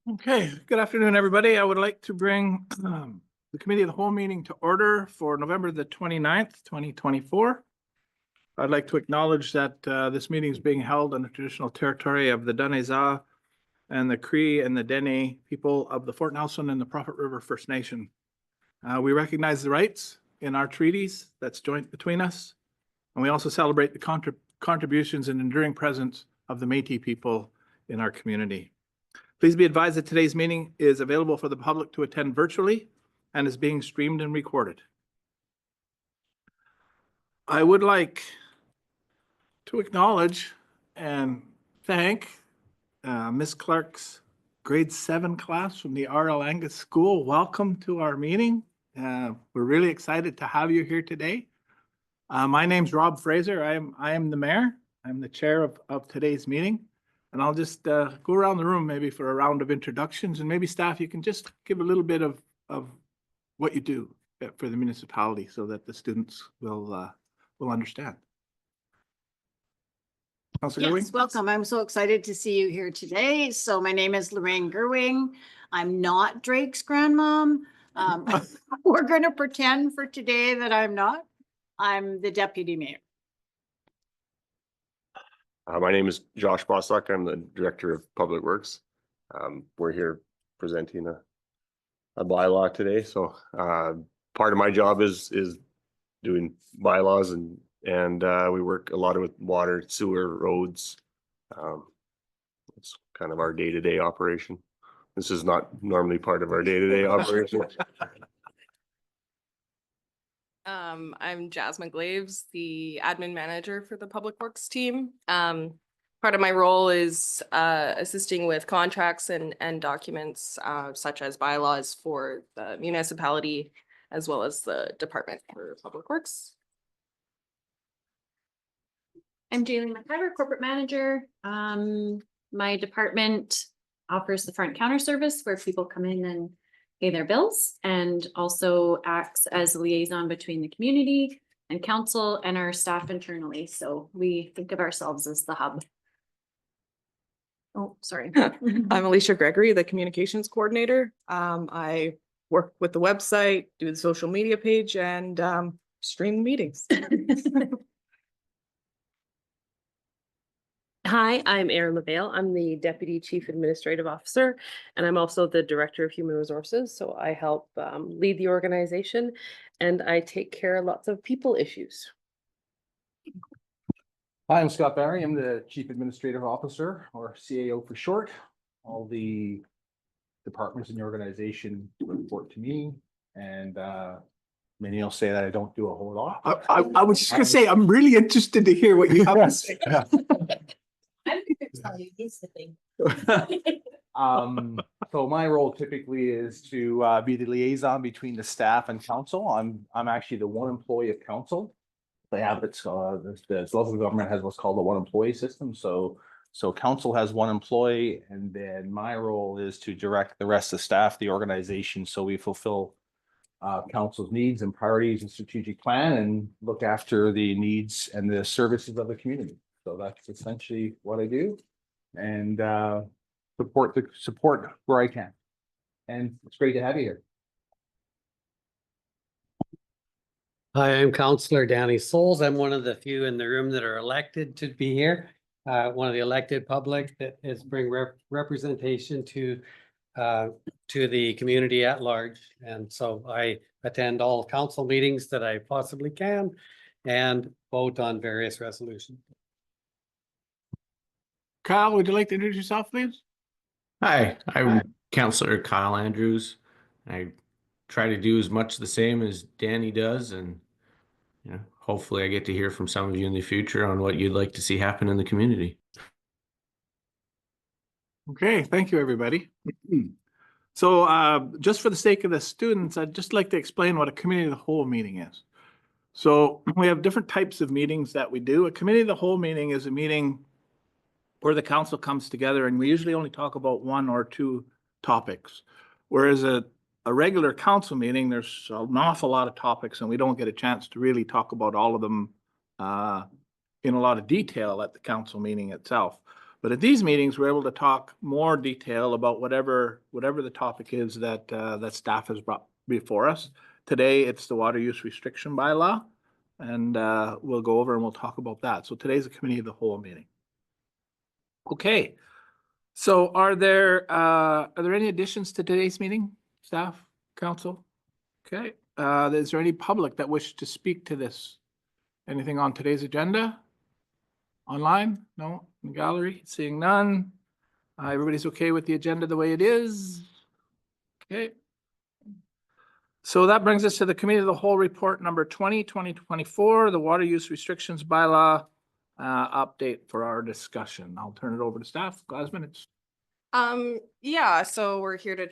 Okay, good afternoon, everybody. I would like to bring the Committee of the Whole meeting to order for November the 29th, 2024. I'd like to acknowledge that this meeting is being held on the traditional territory of the Danezaa and the Cree and the Dene people of the Fort Nelson and the Prophet River First Nation. We recognize the rights in our treaties that's joint between us, and we also celebrate the contributions and enduring presence of the Métis people in our community. Please be advised that today's meeting is available for the public to attend virtually and is being streamed and recorded. I would like to acknowledge and thank Ms. Clark's grade 7 class from the R.L. Angus School. Welcome to our meeting. We're really excited to have you here today. My name's Rob Fraser. I am the mayor. I'm the chair of today's meeting. And I'll just go around the room maybe for a round of introductions, and maybe staff, you can just give a little bit of what you do for the municipality so that the students will understand. Councilor Gerwing? Yes, welcome. I'm so excited to see you here today. So my name is Lorraine Gerwing. I'm not Drake's grandmom. We're going to pretend for today that I'm not. I'm the deputy mayor. My name is Josh Bostock. I'm the Director of Public Works. We're here presenting a bylaw today. So part of my job is doing bylaws and we work a lot with water, sewer, roads. It's kind of our day-to-day operation. This is not normally part of our day-to-day operation. I'm Jasmine Glaves, the admin manager for the Public Works team. Part of my role is assisting with contracts and documents such as bylaws for the municipality as well as the Department for Public Works. I'm Jaylee McIver, corporate manager. My department offers the front counter service where people come in and pay their bills, and also acts as a liaison between the community and council and our staff internally. So we think of ourselves as the hub. Oh, sorry. I'm Alicia Gregory, the communications coordinator. I work with the website, do the social media page, and stream meetings. Hi, I'm Erin LaVale. I'm the Deputy Chief Administrative Officer, and I'm also the Director of Human Resources. So I help lead the organization, and I take care of lots of people issues. Hi, I'm Scott Barry. I'm the Chief Administrative Officer, or CAO for short. All the departments in the organization report to me, and many will say that I don't do a whole lot. I was just going to say, I'm really interested to hear what you have to say. So my role typically is to be the liaison between the staff and council. I'm actually the one employee of council. They have the local government has what's called the one employee system. So council has one employee, and then my role is to direct the rest of the staff, the organization, so we fulfill council's needs and priorities and strategic plan and look after the needs and the services of the community. So that's essentially what I do, and support where I can. And it's great to have you here. Hi, I'm Councillor Danny Souls. I'm one of the few in the room that are elected to be here. One of the elected public that is bring representation to the community at large. And so I attend all council meetings that I possibly can and vote on various resolutions. Kyle, would you like to introduce yourself, please? Hi, I'm Councillor Kyle Andrews. I try to do as much the same as Danny does, and hopefully I get to hear from some of you in the future on what you'd like to see happen in the community. Okay, thank you, everybody. So just for the sake of the students, I'd just like to explain what a committee of the whole meeting is. So we have different types of meetings that we do. A committee of the whole meeting is a meeting where the council comes together, and we usually only talk about one or two topics. Whereas a regular council meeting, there's an awful lot of topics, and we don't get a chance to really talk about all of them in a lot of detail at the council meeting itself. But at these meetings, we're able to talk more detail about whatever the topic is that that staff has brought before us. Today, it's the water use restriction bylaw, and we'll go over and we'll talk about that. So today's a committee of the whole meeting. Okay, so are there any additions to today's meeting, staff, council? Okay, is there any public that wish to speak to this? Anything on today's agenda? Online? No? In the gallery? Seeing none? Everybody's okay with the agenda the way it is? Okay. So that brings us to the Committee of the Whole Report number 2024, the Water Use Restrictions Bylaw update for our discussion. I'll turn it over to staff. 5 minutes. Yeah, so we're here to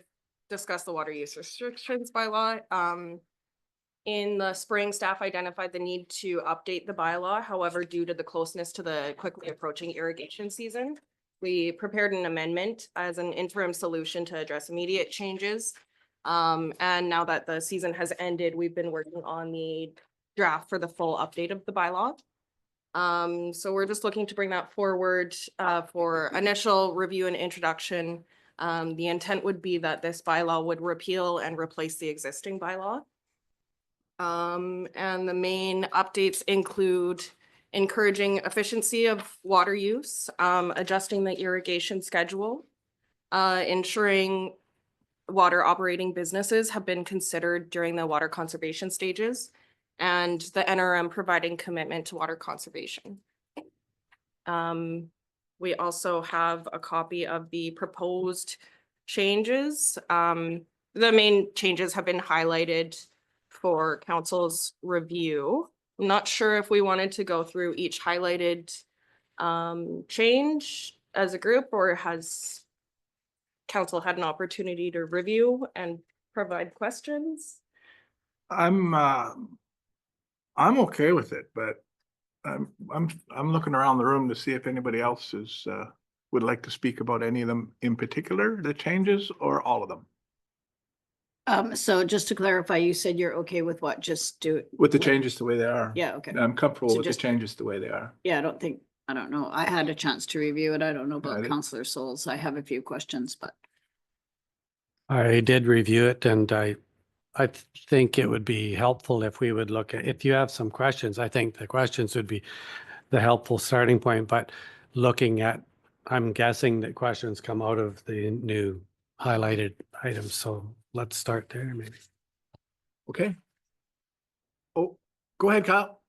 discuss the water use restrictions bylaw. In the spring, staff identified the need to update the bylaw. However, due to the closeness to the quickly approaching irrigation season, we prepared an amendment as an interim solution to address immediate changes. And now that the season has ended, we've been working on the draft for the full update of the bylaw. So we're just looking to bring that forward for initial review and introduction. The intent would be that this bylaw would repeal and replace the existing bylaw. And the main updates include encouraging efficiency of water use, adjusting the irrigation schedule, ensuring water operating businesses have been considered during the water conservation stages, and the NRM providing commitment to water conservation. We also have a copy of the proposed changes. The main changes have been highlighted for council's review. I'm not sure if we wanted to go through each highlighted change as a group, or has council had an opportunity to review and provide questions? I'm okay with it, but I'm looking around the room to see if anybody else is would like to speak about any of them in particular, the changes, or all of them. So just to clarify, you said you're okay with what? Just do it? With the changes the way they are. Yeah, okay. I'm comfortable So with the just- changes the way they are. Yeah, I don't know. I had a chance to review it. I don't know I about did- Counselor Souls. I have a few questions, but I did review it and I think it would be helpful if we would look at, if you have some questions, I think the questions would be the helpful starting point, but looking at, I'm guessing that questions come out of the new highlighted items. So let's start there maybe. Okay. Oh, go ahead, Kyle.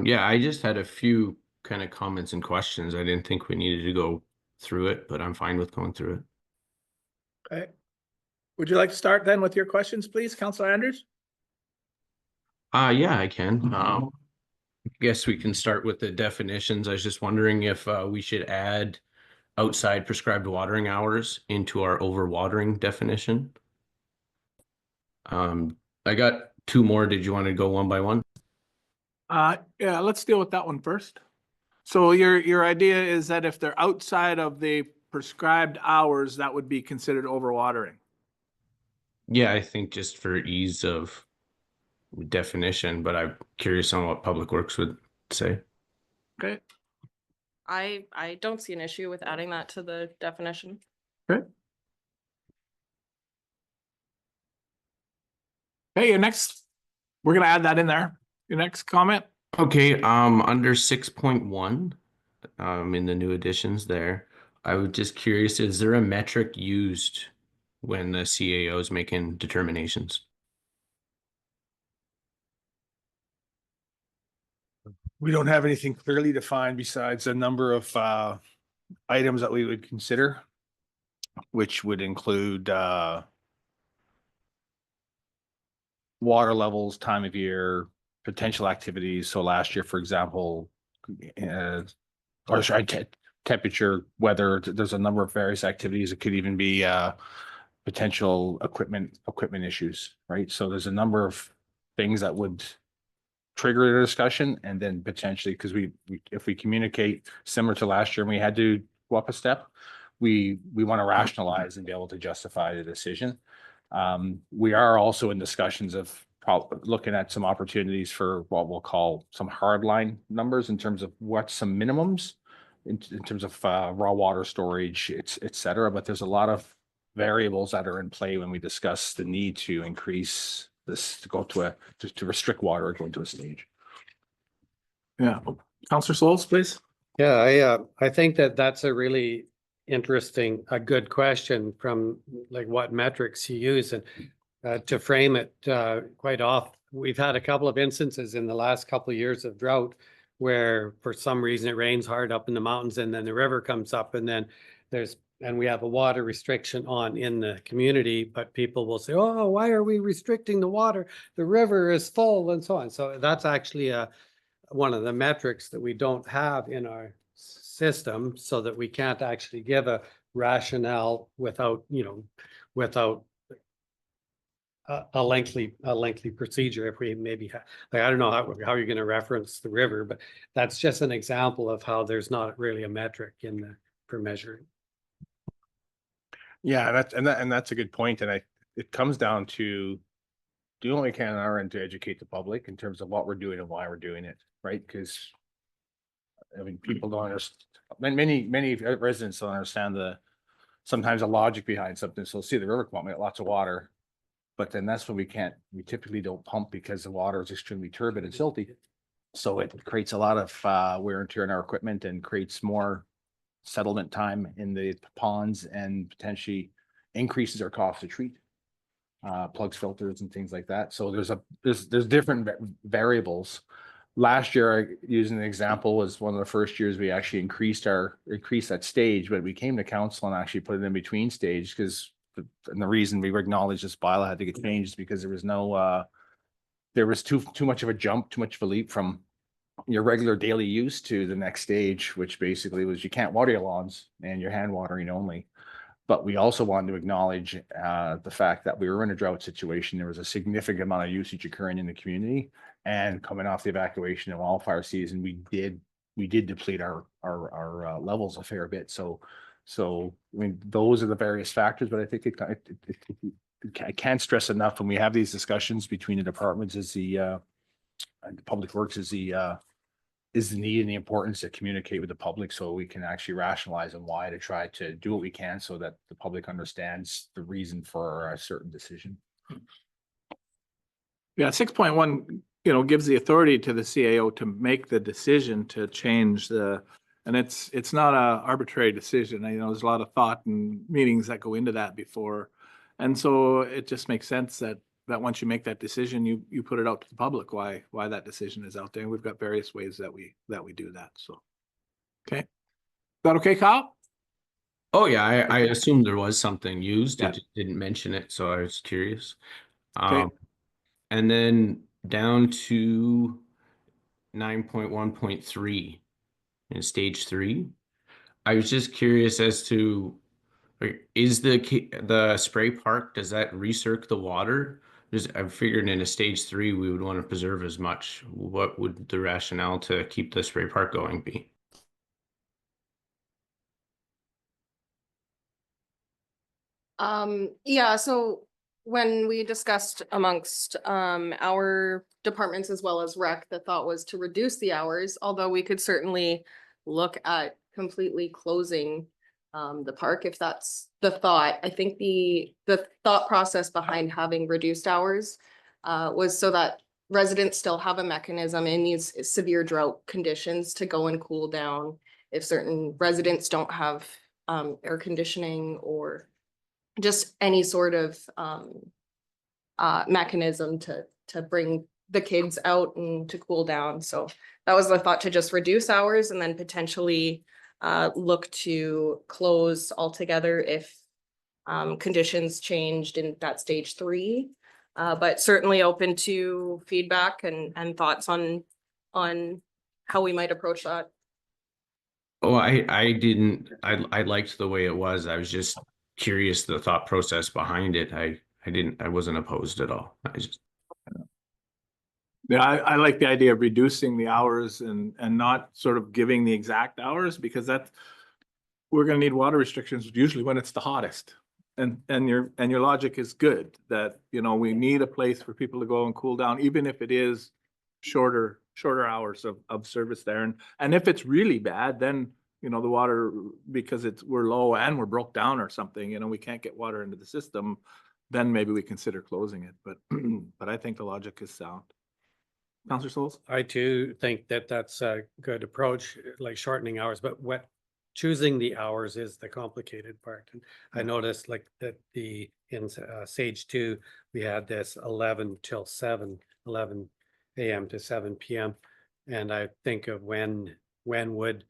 Yeah, I just had a few kind of comments and questions. I didn't think we needed to go through it, but I'm fine with going through it. Okay. Would you like to start then with your questions, please, Councilor Andrews? Yeah, I can. I guess we can start with the definitions. I was just wondering if we should add outside prescribed watering hours into our overwatering definition. I got two more. Did you want to go one by one? Yeah, let's deal with that one first. So your idea is that if they're outside of the prescribed hours, that would be considered overwatering. Yeah, I think just for ease of definition, but I'm curious on what Public Works would say. Okay. I don't see an issue with adding that to the definition. Okay. Hey, your next, we're gonna add that in there. Your next comment? Okay, under 6.1, in the new additions there, I was just curious, is there a metric used when the CAO is making determinations? We don't have anything clearly defined besides a number of items that we would consider, which would include water levels, time of year, potential activities. So last year, for example, temperature, weather, there's a number of various activities. It could even be potential equipment issues, right? So there's a number of things that would trigger a discussion, and then potentially, because if we communicate similar to last year and we had to go up a step, we want to rationalize and be able to justify the decision. We are also in discussions of looking at some opportunities for what we'll call some hard line numbers in terms of what some minimums in terms of raw water storage, et cetera, but there's a lot of variables that are in play when we discuss the need to increase this, to go to restrict water or go into a stage. Yeah. Counselor Souls, please. Yeah, I think that that's a really interesting, a good question from like what metrics you use and to frame it quite often. We've had a couple of instances in the last couple of years of drought where for some reason it rains hard up in the mountains and then the river comes up and then and we have a water restriction on in the community, but people will say, oh, why are we restricting the water? The river is full and so on. So that's actually one of the metrics that we don't have in our system, so that we can't actually give a rationale without, without a lengthy procedure. If we maybe like, I don't know how you're going to reference the river, but that's just an example of how there's not really a metric for measuring. Yeah, that's a good point. And it comes down to doing what we can on our end to educate the public in terms of what we're doing and why we're doing it, right? Because I mean, people don't understand, many residents don't understand sometimes the logic behind something. So see the river come up, we got lots of water, but then that's when we typically don't pump because the water is extremely turbid and silty. So it creates a lot of wear and tear in our equipment and creates more settlement time in the ponds and potentially increases our cost to treat. Plugs, filters and things like that. So there's different variables. Last year, using an example, was one of the first years we actually increased that stage, but we came to council and actually put it in between stage because the reason we acknowledged this bylaw had to get changed is because there was too much of a jump, too much of a leap from your regular daily use to the next stage, which basically was you can't water your lawns and you're hand watering only. But we also wanted to acknowledge the fact that we were in a drought situation. There was a significant amount of usage occurring in the community, and coming off the evacuation and wildfire season, we did deplete our levels a fair bit. So I mean, those are the various factors. But I think I can't stress enough when we have these discussions between the departments is the public works is the need and the importance to communicate with the public so we can actually rationalize and why to try to do what we can so that the public understands the reason for a certain decision. Yeah, 6.1, gives the authority to the CAO to make the decision to change and it's not a arbitrary decision. There's a lot of thought and meetings that go into that before. And so it just makes sense that once you make that decision, you put it out to the public, why that decision is out there. And we've got various ways that we do that. So, okay. Is that okay, Kyle? Oh yeah, I assumed there was something used. Yeah. It just didn't mention it, so I was curious. Okay. And then down to 9.1.3 in stage 3. I was just curious as to, like, is the spray park, does that recirculate the water? I figured in a stage 3 we would want to preserve as much. What would the rationale to keep the spray park going be? Yeah, so when we discussed amongst our departments as well as rec, the thought was to reduce the hours, although we could certainly look at completely closing the park if that's the thought. I think the thought process behind having reduced hours was so that residents still have a mechanism in these severe drought conditions to go and cool down if certain residents don't have air conditioning or just any sort of mechanism to bring the kids out and to cool down. So that was the thought, to just reduce hours and then potentially look to close altogether if conditions changed in that stage 3. But certainly open to feedback and thoughts on how we might approach that. Oh, I liked the way it was. I was just curious the thought process behind it. I wasn't opposed at all. Yeah, I like the idea of reducing the hours and not sort of giving the exact hours, because we're gonna need water restrictions usually when it's the hottest. And your logic is good, that, we need a place for people to go and cool down, even if it is shorter hours of service there. And if it's really bad, then, you know, the water, because we're low and we're broke down or something, you know, we can't get water into the system, then maybe we consider closing it, but, but I think the logic is sound. Counselor Souls? I too think that that's a good approach, like shortening hours, but choosing the hours is the complicated part. And I noticed like that in Sage 2, we had this 11 till 7, 11 AM to 7 PM. And I think of when would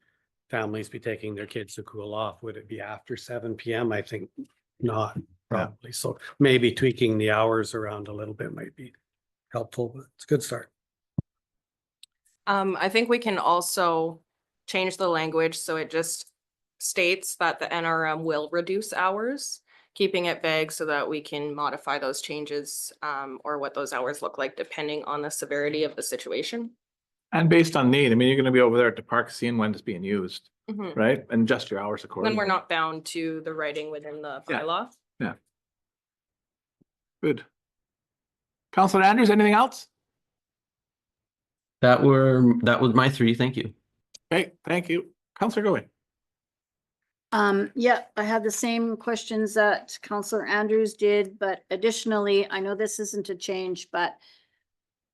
families be taking their kids to cool off? Would it be after 7 PM? I think not, probably. So maybe tweaking the hours around a little bit might be helpful, but it's a good start. I think we can also change the language so it just states that the NRM will reduce hours, keeping it vague so that we can modify those changes or what those hours look like depending on the severity of the situation. And based on need, I mean, you're gonna be over there at the park seeing when it's being used, Mhm. right? And adjust your hours accordingly. Then we're not bound to the writing within the Yeah. bylaw. Good. Counselor Andrews, anything else? That was my three. Thank you. Okay, thank you. Counselor Goey? Yeah, I had the same questions that Counselor Andrews did, but additionally, I know this isn't a change, but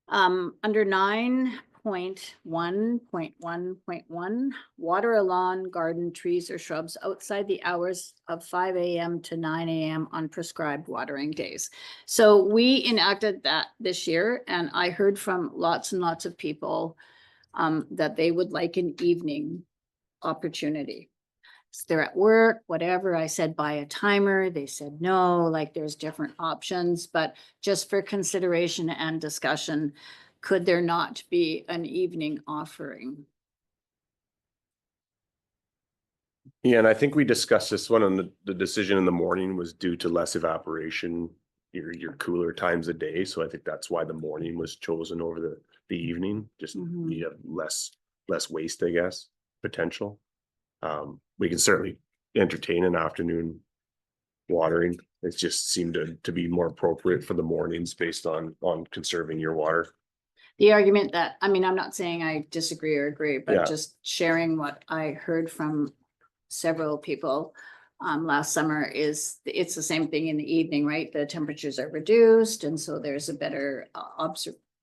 under 9.1.1.1, water a lawn, garden, trees or shrubs outside the hours of 5 AM to 9 AM on prescribed watering days. So we enacted that this year, and I heard from lots and lots of people that they would like an evening opportunity. So they're at work, whatever. I said, buy a timer. They said, no, like there's different options, but just for consideration and discussion, could there not be an evening offering? Yeah, and I think we discussed this one on the decision in the morning was due to less evaporation, your cooler times a day. So I think that's why the morning was chosen over the evening. Just Mhm. you have less waste, I guess, potential. We can certainly entertain an afternoon watering. It just seemed to be more appropriate for the mornings based on conserving your water. The argument that, I mean, I'm not saying I disagree or agree, Yeah. but just sharing what I heard from several people last summer is it's the same thing in the evening, right? The temperatures are reduced, and so there's a better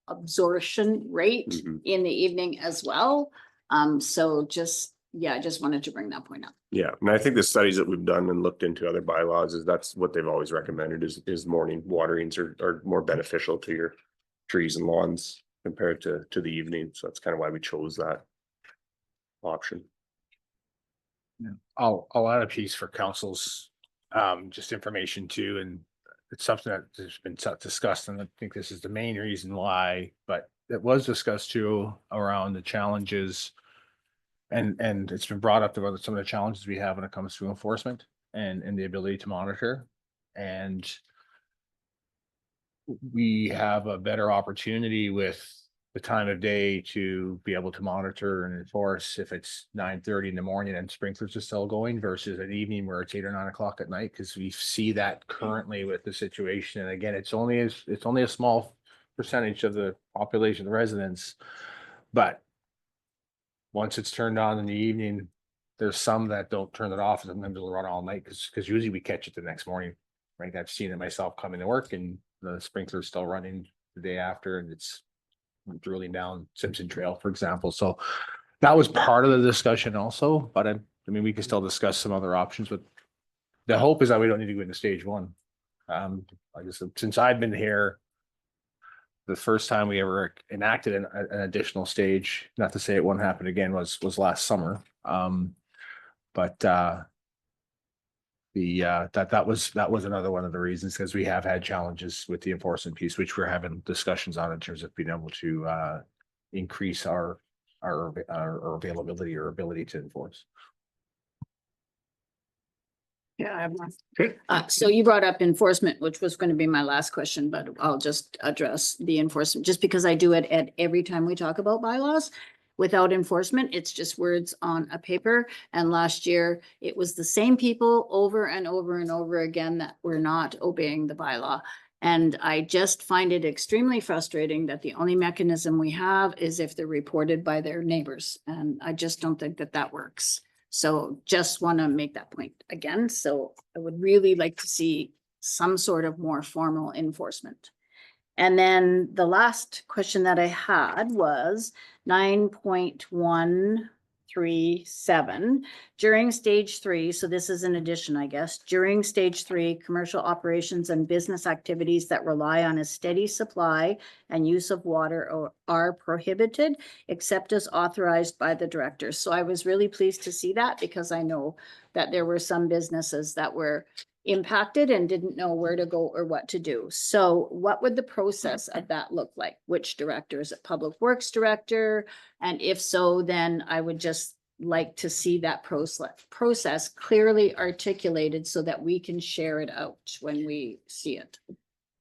absorption rate Mhm. in the evening as well. So just, yeah, I just wanted to bring that point up. Yeah, and I think the studies that we've done and looked into other bylaws is that's what they've always recommended is morning waterings are more beneficial to your trees and lawns compared to the evening. So that's kind of why we chose that option. I'll add a piece for council's just information too, and it's something that has been discussed, and I think this is the main reason why, but it was discussed too around the challenges. And it's been brought up about some of the challenges we have when it comes to enforcement and the ability to monitor. And we have a better opportunity with the time of day to be able to monitor and enforce if it's 9:30 in the morning and sprinklers are still going versus an evening where it's 8 or 9 o'clock at night, because we see that currently with the situation. And again, it's only a small percentage of the population, the residents, but once it's turned on in the evening, there's some that don't turn it off, and sometimes they'll run all night because usually we catch it the next morning. Right, I've seen it myself coming to work and the sprinkler's still running the day after, and it's drilling down Simpson Trail, for example. So that was part of the discussion also, but I mean, we can still discuss some other options, but the hope is that we don't need to go into stage one. Like I said, since I've been here, the first time we ever enacted an additional stage, not to say it won't happen again, was last summer. But that was another one of the reasons, because we have had challenges with the enforcement piece, which we're having discussions on in terms of being able to increase our availability or ability to enforce. Yeah, I have one. Okay. So you brought up enforcement, which was going to be my last question, but I'll just address the enforcement, just because I do it at every time we talk about bylaws. Without enforcement, it's just words on a paper. And last year, it was the same people over and over and over again that were not obeying the bylaw. And I just find it extremely frustrating that the only mechanism we have is if they're reported by their neighbors. And I just don't think that that works. So just want to make that point again. So I would really like to see some sort of more formal enforcement. And then the last question that I had was 9.137. During stage 3, so this is an addition, I guess, during stage 3, commercial operations and business activities that rely on a steady supply and use of water are prohibited, except as authorized by the director. So I was really pleased to see that, because I know that there were some businesses that were impacted and didn't know where to go or what to do. So what would the process of that look like? Which director? Is it Public Works Director? And if so, then I would just like to see that process clearly articulated so that we can share it out when we see it.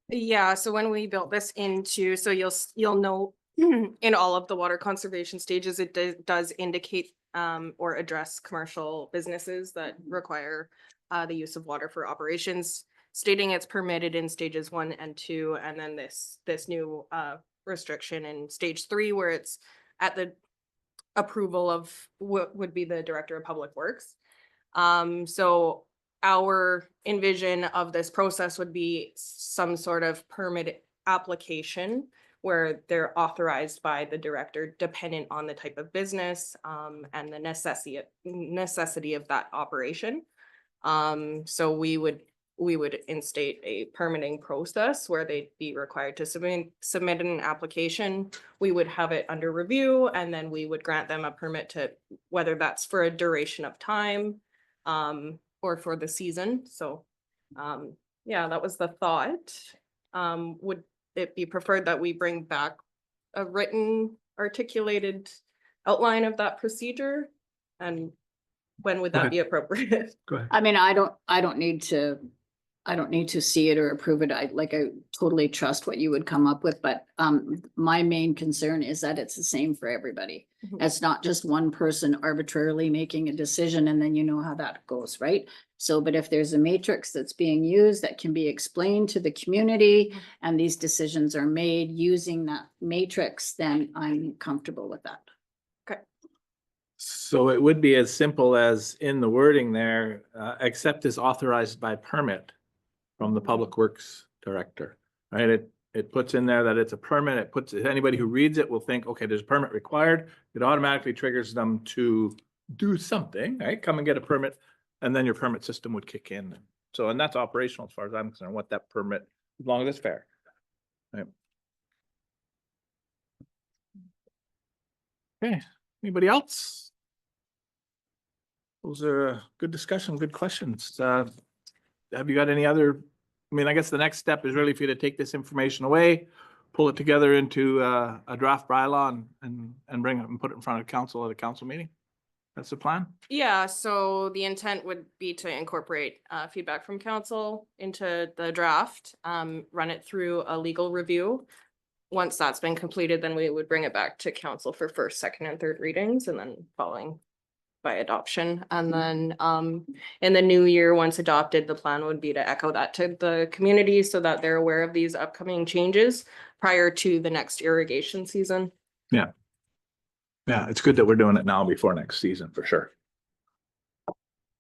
Yeah, so when we built this into, so you'll know in all of the water conservation stages, it does indicate or address commercial businesses that require the use of water for operations, stating it's permitted in stages 1 and 2, and then this new restriction in stage 3, where it's at the approval of what would be the Director of Public Works. So our envision of this process would be some sort of permit application where they're authorized by the director, dependent on the type of business and the necessity of that operation. So we would instate a permitting process where they'd be required to submit an application. We would have it under review, and then we would grant them a permit to, whether that's for a duration of time or for the season. So yeah, that was the thought. Would it be preferred that we bring back a written articulated outline of that procedure? And when would Go that ahead. be appropriate? Go ahead. I mean, I don't need to see it or approve it. I totally trust what you would come up with, but my main concern is that it's the same for everybody. Mhm. It's not just one person arbitrarily making a decision and then you know how that goes, right? So, but if there's a matrix that's being used that can be explained to the community and these decisions are made using that matrix, then I'm comfortable with that. So it would be as simple as in the wording there, except as authorized by permit from the Public Works Director, right? It puts in there that it's a permit. It puts, anybody who reads it will think, okay, there's a permit required. It automatically triggers them to do something, right? Come and get a permit, and then your permit system would kick in. So, and that's operational as far as I'm concerned, what that permit, as long as it's fair. Right. Okay, anybody else? Those are a good discussion, good questions. Have you got any other, I mean, I guess the next step is really for you to take this information away, pull it together into a draft bylaw and bring it and put it in front of council at a council meeting? That's the plan? Yeah, so the intent would be to incorporate feedback from council into the draft, run it through a legal review. Once that's been completed, then we would bring it back to council for first, second, and third readings, and then following by adoption. And then in the new year, once adopted, the plan would be to echo that to the community so that they're aware of these upcoming changes prior to the next irrigation season. Yeah. Yeah, it's good that we're doing it now before next season, for sure.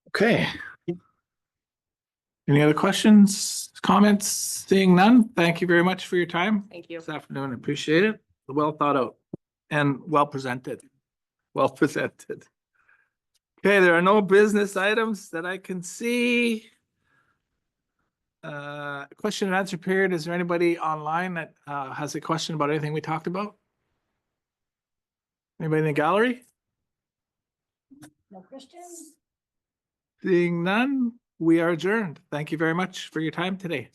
Okay. Any other questions, comments? Seeing none, thank you very much for your time Thank you. this afternoon. Appreciate it. Well thought out and well presented. Well presented. Okay, there are no business items that I can see. Question and answer period. Is there anybody online that has a question about anything we talked about? Anybody in the gallery? No questions? Seeing none, we are adjourned. Thank you very much for your time today.